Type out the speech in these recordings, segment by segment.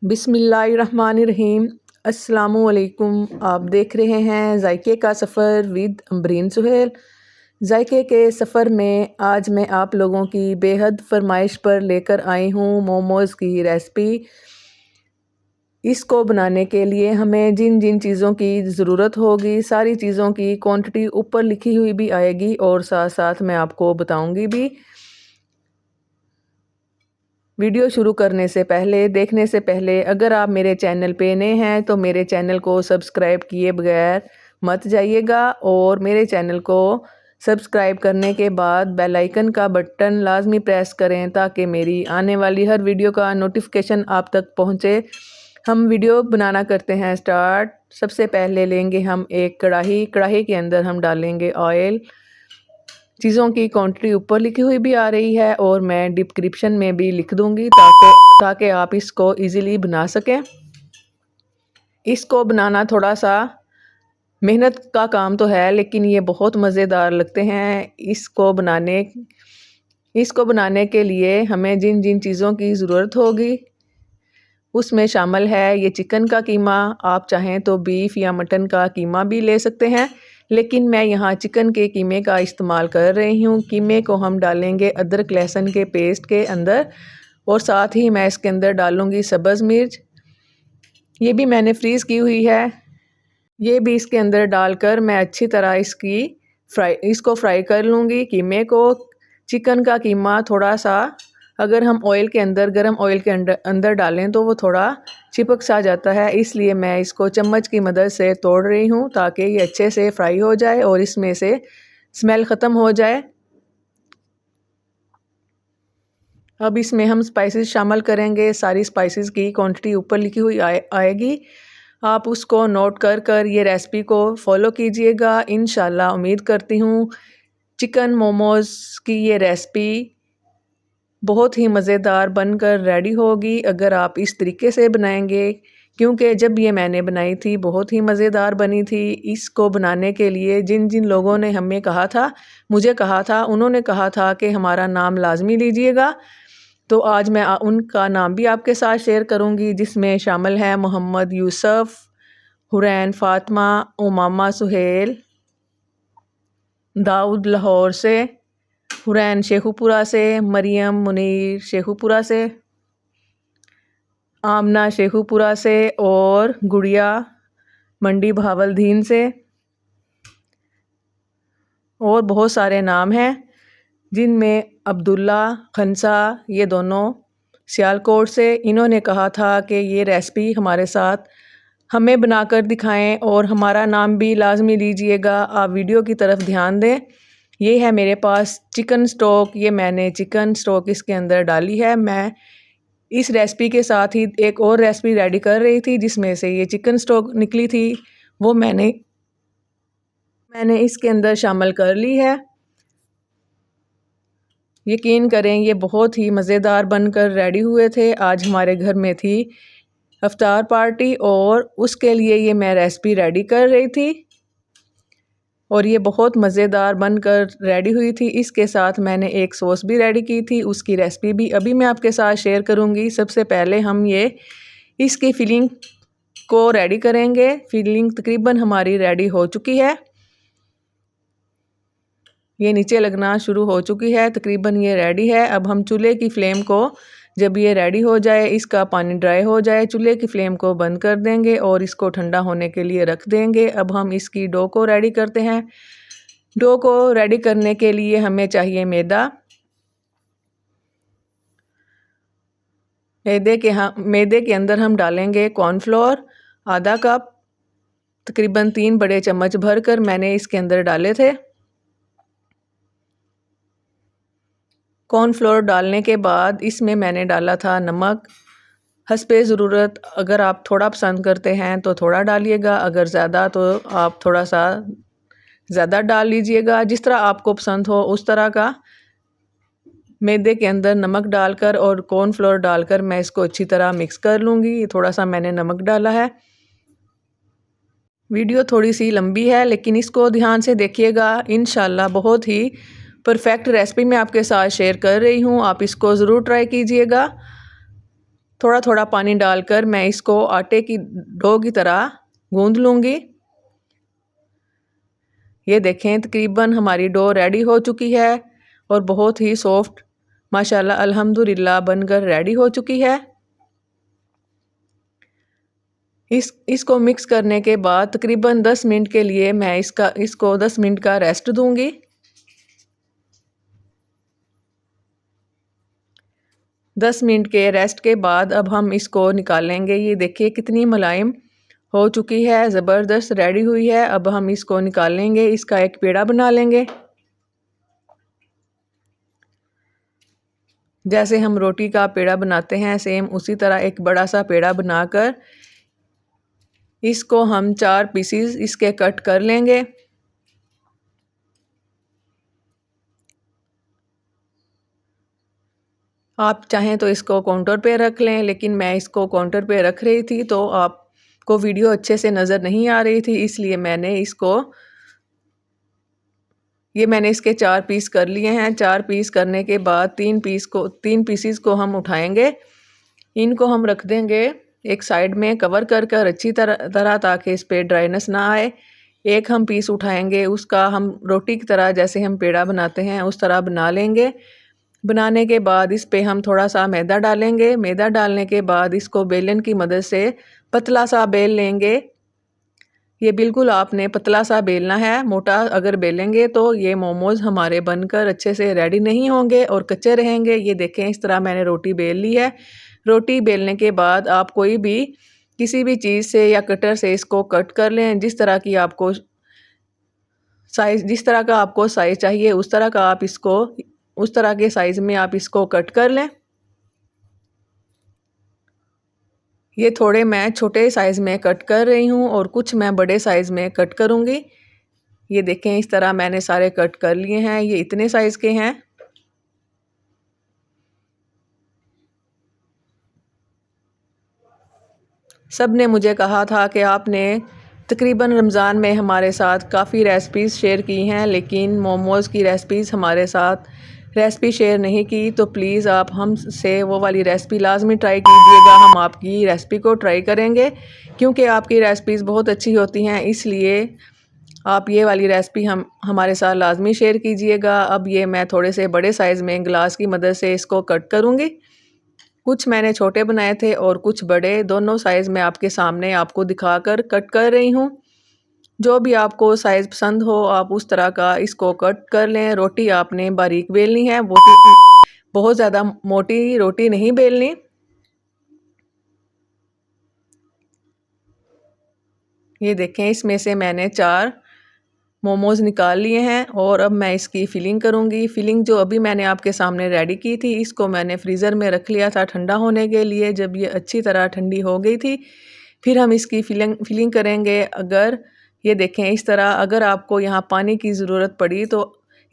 बिस्मिल्लाहिर्रहमानिर्रहीम। अस्सलामुअलैकुम। आप देख रहे हैं जायके का सफ़र विद अम्बरीन सुहेल। जायके के सफ़र में आज मैं आप लोगों की बेहद फरमाइश पर लेकर आई हूँ मोमोज़ की रेसिपी। इसको बनाने के लिए हमें जिन जिन चीज़ों की ज़रूरत होगी सारी चीज़ों की क्वांटिटी ऊपर लिखी हुई भी आएगी और साथ साथ मैं आपको बताऊंगी भी। वीडियो शुरू करने से पहले देखने से पहले अगर आप मेरे चैनल पे नए हैं तो मेरे चैनल को सब्सक्राइब किए बगैर मत जाइएगा और मेरे चैनल को सब्सक्राइब करने के बाद बेल आइकन का बटन लाजमी प्रेस करें ताकि मेरी आने वाली हर वीडियो का नोटिफिकेशन आप तक पहुंचे। हम वीडियो बनाना करते हैं स्टार्ट। सबसे पहले लेंगे हम एक कढ़ाई के अंदर हम डालेंगे ऑयल। चीज़ों की क्वांटिटी ऊपर लिखी हुई भी आ रही है और मैं डिस्क्रिप्शन में भी लिख दूंगी ताकि आप इसको इजीली बना सकें। इसको बनाना थोड़ा सा मेहनत का काम तो है लेकिन ये बहुत मज़ेदार लगते हैं। इसको बनाने के लिए हमें जिन जिन चीज़ों की ज़रूरत होगी उसमें शामिल है ये चिकन का कीमा। आप चाहें तो बीफ या मटन का कीमा भी ले सकते हैं लेकिन मैं यहाँ चिकन के कीमे का इस्तेमाल कर रही हूँ। कीमे को हम डालेंगे अदरक लहसुन के पेस्ट के अंदर और साथ ही मैं इसके अंदर डालूँगी सब्ज़ मिर्च, ये भी मैंने फ्रीज़ की हुई है। ये भी इसके अंदर डालकर मैं अच्छी तरह इसको फ्राई कर लूँगी कीमे को। चिकन का कीमा थोड़ा सा अगर हम गर्म ऑयल के अंदर डालें तो वो थोड़ा चिपक सा जाता है, इसलिए मैं इसको चम्मच की मदद से तोड़ रही हूँ ताकि ये अच्छे से फ्राई हो जाए और इसमें से स्मेल ख़त्म हो जाए। अब इसमें हम स्पाइसेस शामिल करेंगे। सारी स्पाइसेस की क्वांटिटी ऊपर लिखी हुई आएगी। आप उसको नोट कर ये रेसिपी को फॉलो कीजिएगा। इंशाल्लाह उम्मीद करती हूँ चिकन मोमोज़ की ये रेसिपी बहुत ही मज़ेदार बनकर रेडी होगी अगर आप इस तरीके से बनाएंगे, क्योंकि जब ये मैंने बनाई थी बहुत ही मज़ेदार बनी थी। इसको बनाने के लिए जिन जिन लोगों ने मुझे कहा था उन्होंने कहा था कि हमारा नाम लाजमी लीजिएगा, तो आज मैं उनका नाम भी आपके साथ शेयर करूंगी जिसमें शामिल है मोहम्मद यूसुफ, हुरैन फातिमा, उमामा सुहेल, दाऊद लाहौर से, हुरैन शेखुपुरा से, मरियम मुनीर शेखुपुरा से, आमना शेखुपुरा से और गुड़िया मंडी भावलधीन से। और बहुत सारे नाम हैं जिनमें अब्दुल्ला खनसा, ये दोनों सियालकोट से। इन्होंने कहा था कि ये रेसिपी हमारे साथ हमें बनाकर दिखाएं और हमारा नाम भी लाजमी लीजिएगा। आप वीडियो की तरफ ध्यान दें। ये है मेरे पास चिकन स्टॉक, ये मैंने चिकन स्टॉक इसके अंदर डाली है। मैं इस रेसिपी के साथ ही एक और रेसिपी रेडी कर रही थी जिसमें से ये चिकन स्टॉक निकली थी, वो मैंने इसके अंदर शामिल कर ली है। यकीन करें ये बहुत ही मज़ेदार बनकर रेडी हुए थे। आज हमारे घर में थी इफ्तार पार्टी और उसके लिए ये मैं रेसिपी रेडी कर रही थी और ये बहुत मज़ेदार बनकर रेडी हुई थी। इसके साथ मैंने एक सॉस भी रेडी की थी, उसकी रेसिपी भी अभी मैं आपके साथ शेयर करूँगी। सबसे पहले हम इसकी फिलिंग को रेडी करेंगे। फिलिंग तकरीबन हमारी रेडी हो चुकी है, ये नीचे लगना शुरू हो चुकी है, तकरीबन ये रेडी है। अब हम चूल्हे की फ्लेम को, जब ये रेडी हो जाए, इसका पानी ड्राई हो जाए, चूल्हे की फ्लेम को बंद कर देंगे और इसको ठंडा होने के लिए रख देंगे। अब हम इसकी डो को रेडी करते हैं। डो को रेडी करने के लिए हमें चाहिए मैदा। मैदे के अंदर हम डालेंगे कॉर्नफ्लोर आधा कप, तकरीबन 3 बड़े चम्मच भरकर मैंने इसके अंदर डाले थे। कॉर्नफ्लोर डालने के बाद इसमें मैंने डाला था नमक हस्बे ज़रूरत। अगर आप थोड़ा पसंद करते हैं तो थोड़ा डालिएगा, अगर ज़्यादा तो आप थोड़ा सा ज़्यादा डाल लीजिएगा, जिस तरह आपको पसंद हो उस तरह का। मैदे के अंदर नमक डालकर और कॉर्नफ्लोर डालकर मैं इसको अच्छी तरह मिक्स कर लूँगी। थोड़ा सा मैंने नमक डाला है। वीडियो थोड़ी सी लंबी है लेकिन इसको ध्यान से देखिएगा। इंशाल्लाह बहुत ही परफेक्ट रेसिपी मैं आपके साथ शेयर कर रही हूँ, आप इसको ज़रूर ट्राई कीजिएगा। थोड़ा थोड़ा पानी डालकर मैं इसको आटे की डो की तरह गूंद लूँगी। ये देखें तकरीबन हमारी डो रेडी हो चुकी है और बहुत ही सॉफ्ट माशाल्लाह अल्हम्दुलिल्लाह बनकर रेडी हो चुकी है। इसको मिक्स करने के बाद तकरीबन 10 मिनट के लिए मैं इसको 10 मिनट का रेस्ट दूंगी। 10 मिनट के रेस्ट के बाद अब हम इसको निकालेंगे। ये देखिए कितनी मुलायम हो चुकी है, ज़बरदस्त रेडी हुई है। अब हम इसको निकालेंगे, इसका एक पेड़ा बना लेंगे। जैसे हम रोटी का पेड़ा बनाते हैं सेम उसी तरह एक बड़ा सा पेड़ा बनाकर इसको हम 4 पीसीज इसके कट कर लेंगे। आप चाहें तो इसको काउंटर पे रख लें, लेकिन मैं इसको काउंटर पे रख रही थी तो आपको वीडियो अच्छे से नज़र नहीं आ रही थी, इसलिए मैंने इसके 4 पीस कर लिए हैं। 4 पीस करने के बाद 3 पीसीस को हम उठाएंगे। इनको हम रख देंगे एक साइड में कवर कर अच्छी तरह ताकि इस पे ड्राइनेस ना आए। एक हम पीस उठाएंगे, उसका हम रोटी की तरह जैसे हम पेड़ा बनाते हैं उस तरह बना लेंगे। बनाने के बाद इस पे हम थोड़ा सा मैदा डालेंगे। मैदा डालने के बाद इसको बेलन की मदद से पतला सा बेल लेंगे। ये बिल्कुल आपने पतला सा बेलना है, मोटा अगर बेलेंगे तो ये मोमोज़ हमारे बनकर अच्छे से रेडी नहीं होंगे और कच्चे रहेंगे। ये देखें इस तरह मैंने रोटी बेल ली है। रोटी बेलने के बाद आप कोई भी किसी भी चीज़ से या कटर से इसको कट कर लें। जिस तरह का आपको साइज़ चाहिए उस तरह के साइज़ में आप इसको कट कर लें। ये थोड़े मैं छोटे साइज़ में कट कर रही हूँ और कुछ मैं बड़े साइज़ में कट करूँगी। ये देखें इस तरह मैंने सारे कट कर लिए हैं। ये इतने साइज़ के हैं। सब ने मुझे कहा था कि आपने तकरीबन रमज़ान में हमारे साथ काफ़ी रेसिपीज़ शेयर की हैं, लेकिन मोमोज़ की रेसिपी शेयर नहीं की, तो प्लीज़ आप हमसे वो वाली रेसिपी लाजमी ट्राई कीजिएगा। हम आपकी रेसिपी को ट्राई करेंगे क्योंकि आपकी रेसिपीज़ बहुत अच्छी होती हैं, इसलिए आप ये वाली रेसिपी हमारे साथ लाजमी शेयर कीजिएगा। अब ये मैं थोड़े से बड़े साइज़ में ग्लास की मदद से इसको कट करूँगी। कुछ मैंने छोटे बनाए थे और कुछ बड़े, दोनों साइज़ मैं आपके सामने आपको दिखाकर कट कर रही हूँ। जो भी आपको साइज़ पसंद हो आप उस तरह का इसको कट कर लें। रोटी आपने बारीक बेलनी है, बहुत ज़्यादा मोटी रोटी नहीं बेलनी। ये देखें इसमें से मैंने 4 मोमोज़ निकाल लिए हैं और अब मैं इसकी फिलिंग करूँगी। फिलिंग जो अभी मैंने आपके सामने रेडी की थी, इसको मैंने फ्रीज़र में रख लिया था ठंडा होने के लिए। जब ये अच्छी तरह ठंडी हो गई थी फिर हम इसकी फिलिंग करेंगे। ये देखें इस तरह, अगर आपको यहाँ पानी की ज़रूरत पड़ी तो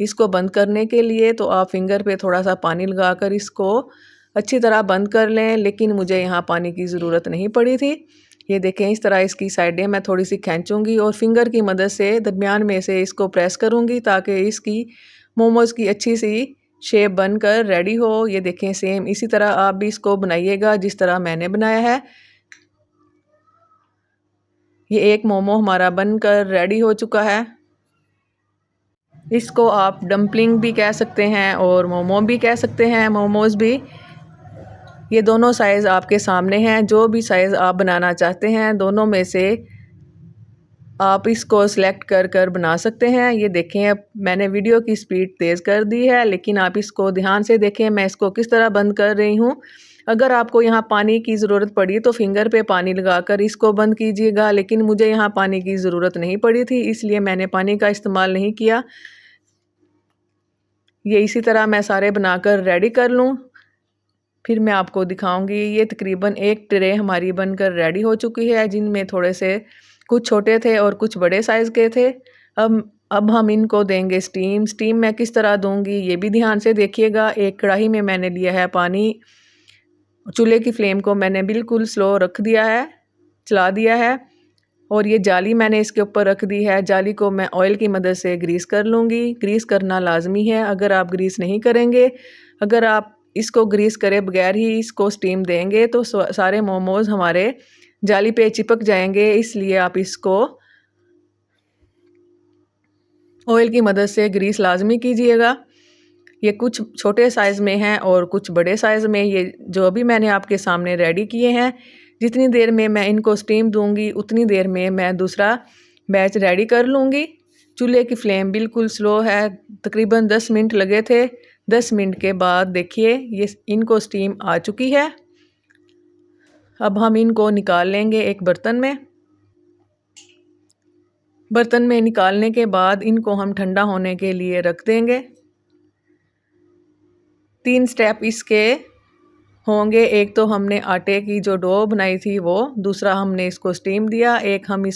इसको बंद करने के लिए तो आप फिंगर पे थोड़ा सा पानी लगाकर इसको अच्छी तरह बंद कर लें, लेकिन मुझे यहाँ पानी की ज़रूरत नहीं पड़ी थी। ये देखें इस तरह इसकी साइडें मैं थोड़ी सी खींचूँगी और फिंगर की मदद से दरमियान में से इसको प्रेस करूँगी ताकि इसकी मोमोज़ की अच्छी सी शेप बनकर रेडी हो। ये देखें सेम इसी तरह आप भी इसको बनाइएगा जिस तरह मैंने बनाया है। ये एक मोमो हमारा बनकर रेडी हो चुका है। इसको आप डम्पलिंग भी कह सकते हैं और मोमो भी कह सकते हैं, मोमोज़ भी। ये दोनों साइज़ आपके सामने हैं। जो भी साइज़ आप बनाना चाहते हैं दोनों में से आप इसको सिलेक्ट कर बना सकते हैं। ये देखें अब मैंने वीडियो की स्पीड तेज़ कर दी है, लेकिन आप इसको ध्यान से देखें मैं इसको किस तरह बंद कर रही हूँ। अगर आपको यहाँ पानी की ज़रूरत पड़ी तो फिंगर पे पानी लगाकर इसको बंद कीजिएगा, लेकिन मुझे यहाँ पानी की ज़रूरत नहीं पड़ी थी इसलिए मैंने पानी का इस्तेमाल नहीं किया। ये इसी तरह मैं सारे बनाकर रेडी कर लूँ, फिर मैं आपको दिखाऊंगी। ये तकरीबन एक ट्रे हमारी बनकर रेडी हो चुकी है, जिनमें थोड़े से कुछ छोटे थे और कुछ बड़े साइज़ के थे। अब हम इनको देंगे स्टीम मैं किस तरह दूंगी ये भी ध्यान से देखिएगा। एक कढ़ाई में मैंने लिया है पानी, चूल्हे की फ्लेम को मैंने बिल्कुल स्लो रख दिया है, चला दिया है और ये जाली मैंने इसके ऊपर रख दी है। जाली को मैं ऑयल की मदद से ग्रीस कर लूँगी। ग्रीस करना लाजमी है, अगर आप ग्रीस नहीं करेंगे, अगर आप इसको ग्रीस करे बगैर ही इसको स्टीम देंगे तो सारे मोमोज़ हमारे जाली पे चिपक जाएंगे, इसलिए आप इसको ऑयल की मदद से ग्रीस लाजमी कीजिएगा। ये कुछ छोटे साइज़ में हैं और कुछ बड़े साइज़ में। ये जो अभी मैंने आपके सामने रेडी किए हैं, जितनी देर में मैं इनको स्टीम दूंगी उतनी देर में मैं दूसरा बैच रेडी कर लूँगी। चूल्हे की फ्लेम बिल्कुल स्लो है, तकरीबन 10 मिनट लगे थे। 10 मिनट के बाद देखिए ये इनको स्टीम आ चुकी है। अब हम इनको निकाल लेंगे एक बर्तन में। बर्तन में निकालने के बाद इनको हम ठंडा होने के लिए रख देंगे। 3 स्टेप इसके होंगे। एक तो हमने आटे की जो डो बनाई थी वो, दूसरा हमने इसको स्टीम दिया, एक हम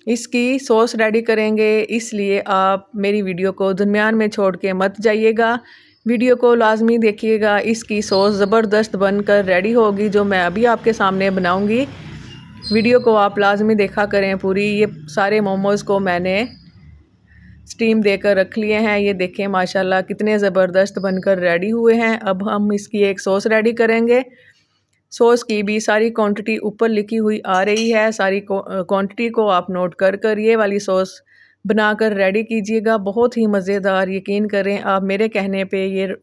इसकी सॉस रेडी करेंगे। इसलिए आप मेरी वीडियो को दरमियान में छोड़ के मत जाइएगा, वीडियो को लाजमी देखिएगा। इसकी सॉस ज़बरदस्त बनकर रेडी होगी जो मैं अभी आपके सामने बनाऊंगी। वीडियो को आप लाजमी देखा करें पूरी। ये सारे मोमोज़ को मैंने स्टीम देकर रख लिए हैं। ये देखें माशाल्लाह कितने ज़बरदस्त बनकर रेडी हुए हैं। अब हम इसकी एक सॉस रेडी करेंगे। सॉस की भी सारी क्वांटिटी ऊपर लिखी हुई आ रही है। सारी क्वांटिटी को आप नोट कर ये वाली सॉस बनाकर रेडी कीजिएगा। बहुत ही मज़ेदार, यकीन करें आप मेरे कहने पे ये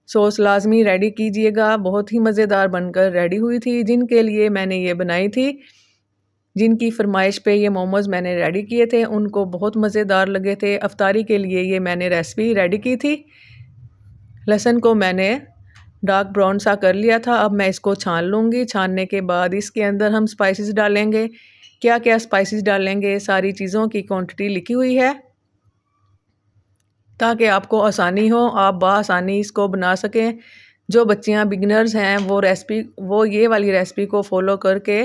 सॉस लाजमी रेडी कीजिएगा। बहुत ही मज़ेदार बनकर रेडी हुई थी। जिनके लिए मैंने ये बनाई थी, जिनकी फरमाइश पे ये मोमोज़ मैंने रेडी किए थे, उनको बहुत मज़ेदार लगे थे। अफ्तारी के लिए ये मैंने रेसिपी रेडी की थी। लहसुन को मैंने डार्क ब्राउन सा कर लिया था। अब मैं इसको छान लूँगी। छानने के बाद इसके अंदर हम स्पाइसेस डालेंगे। क्या क्या स्पाइसेस डालेंगे, सारी चीज़ों की क्वांटिटी लिखी हुई है ताकि आपको आसानी हो, आप बआसानी इसको बना सकें। जो बच्चियां बिगिनर्स हैं वो ये वाली रेसिपी को फॉलो करके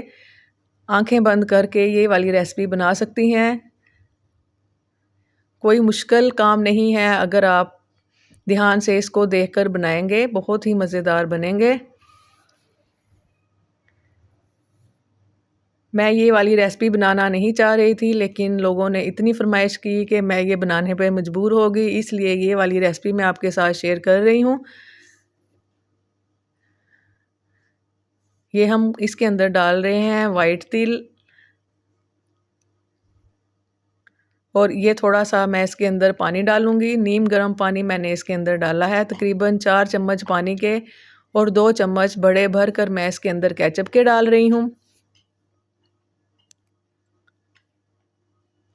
आंखें बंद करके ये वाली रेसिपी बना सकती हैं। कोई मुश्किल काम नहीं है, अगर आप ध्यान से इसको देखकर बनाएंगे बहुत ही मज़ेदार बनेंगे। मैं ये वाली रेसिपी बनाना नहीं चाह रही थी, लेकिन लोगों ने इतनी फरमाइश की कि मैं ये बनाने पे मजबूर हो गई, इसलिए ये वाली रेसिपी मैं आपके साथ शेयर कर रही हूँ। ये हम इसके अंदर डाल रहे हैं वाइट तिल, और ये थोड़ा सा मैं इसके अंदर पानी डालूंगी। नीम गर्म पानी मैंने इसके अंदर डाला है, तकरीबन 4 चम्मच पानी के, और 2 चम्मच बड़े भर कर मैं इसके अंदर केचप के डाल रही हूँ।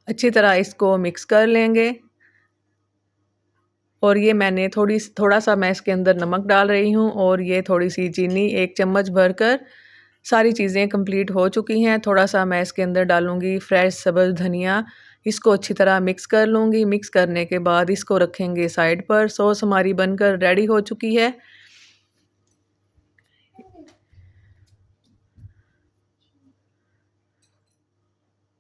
अच्छी तरह इसको मिक्स कर लेंगे। और ये मैंने थोड़ा सा मैं इसके अंदर नमक डाल रही हूँ, और ये थोड़ी सी चीनी 1 चम्मच भरकर। सारी चीज़ें कंप्लीट हो चुकी हैं। थोड़ा सा मैं इसके अंदर डालूँगी फ्रेश सब्ज़ धनिया। इसको अच्छी तरह मिक्स कर लूँगी। मिक्स करने के बाद इसको रखेंगे साइड पर। सॉस हमारी बनकर रेडी हो चुकी है।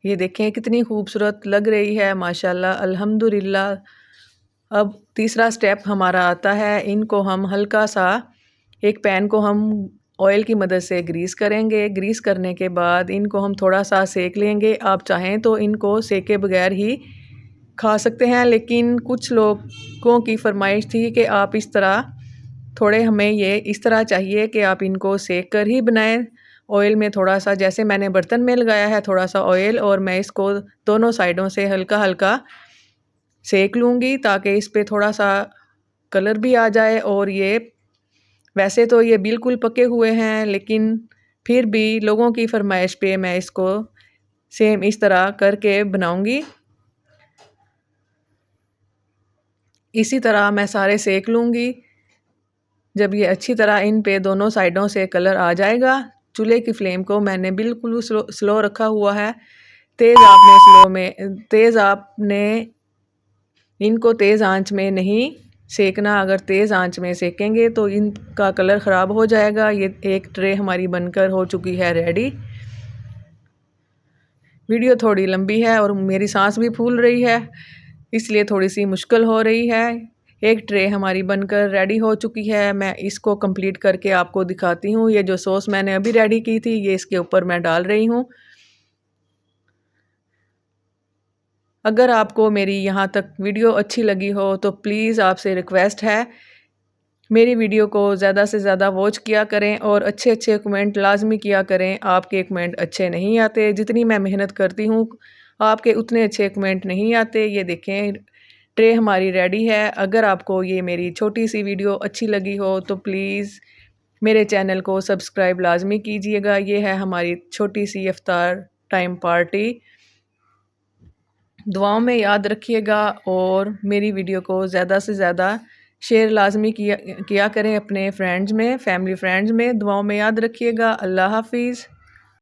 ये देखें कितनी खूबसूरत लग रही है माशाल्लाह, अल्हम्दुलिल्लाह। अब तीसरा स्टेप हमारा आता है। इनको हम हल्का सा एक पैन को हम ऑयल की मदद से ग्रीस करेंगे। ग्रीस करने के बाद इनको हम थोड़ा सा सेक लेंगे। आप चाहें तो इनको सेके बगैर ही खा सकते हैं, लेकिन कुछ लोगों की फरमाइश थी कि आप इस तरह थोड़े हमें ये इस तरह चाहिए कि आप इनको सेक कर ही बनाएं। ऑयल में थोड़ा सा, जैसे मैंने बर्तन में लगाया है थोड़ा सा ऑयल, और मैं इसको दोनों साइडों से हल्का हल्का सेक लूँगी ताकि इस पे थोड़ा सा कलर भी आ जाए। और ये वैसे तो ये बिल्कुल पके हुए हैं, लेकिन फिर भी लोगों की फरमाइश पे मैं इसको सेम इस तरह करके बनाऊँगी। इसी तरह मैं सारे सेक लूँगी। जब ये अच्छी तरह इन पे दोनों साइडों से कलर आ जाएगा, चूल्हे की फ्लेम को मैंने बिल्कुल स्लो रखा हुआ है। तेज़ आपने इनको तेज़ आंच में नहीं सेकना। अगर तेज़ आंच में सेकेंगे तो इनका कलर ख़राब हो जाएगा। ये एक ट्रे हमारी बनकर हो चुकी है रेडी। वीडियो थोड़ी लंबी है और मेरी सांस भी फूल रही है, इसलिए थोड़ी सी मुश्किल हो रही है। एक ट्रे हमारी बनकर रेडी हो चुकी है। मैं इसको कंप्लीट करके आपको दिखाती हूँ। ये जो सॉस मैंने अभी रेडी की थी ये इसके ऊपर मैं डाल रही हूँ। अगर आपको मेरी यहाँ तक वीडियो अच्छी लगी हो तो प्लीज़ आपसे रिक्वेस्ट है, मेरी वीडियो को ज़्यादा से ज़्यादा वॉच किया करें और अच्छे अच्छे कमेंट लाजमी किया करें। आपके कमेंट अच्छे नहीं आते, जितनी मैं मेहनत करती हूँ आपके उतने अच्छे कमेंट नहीं आते। ये देखें ट्रे हमारी रेडी है। अगर आपको ये मेरी छोटी सी वीडियो अच्छी लगी हो तो प्लीज़ मेरे चैनल को सब्सक्राइब लाजमी कीजिएगा। ये है हमारी छोटी सी इफ्तार टाइम पार्टी। दुआओं में याद रखिएगा और मेरी वीडियो को ज़्यादा से ज़्यादा शेयर लाजमी किया करें अपने फ्रेंड्स में, फैमिली फ्रेंड्स में। दुआओं में याद रखिएगा। अल्लाह हाफिज़।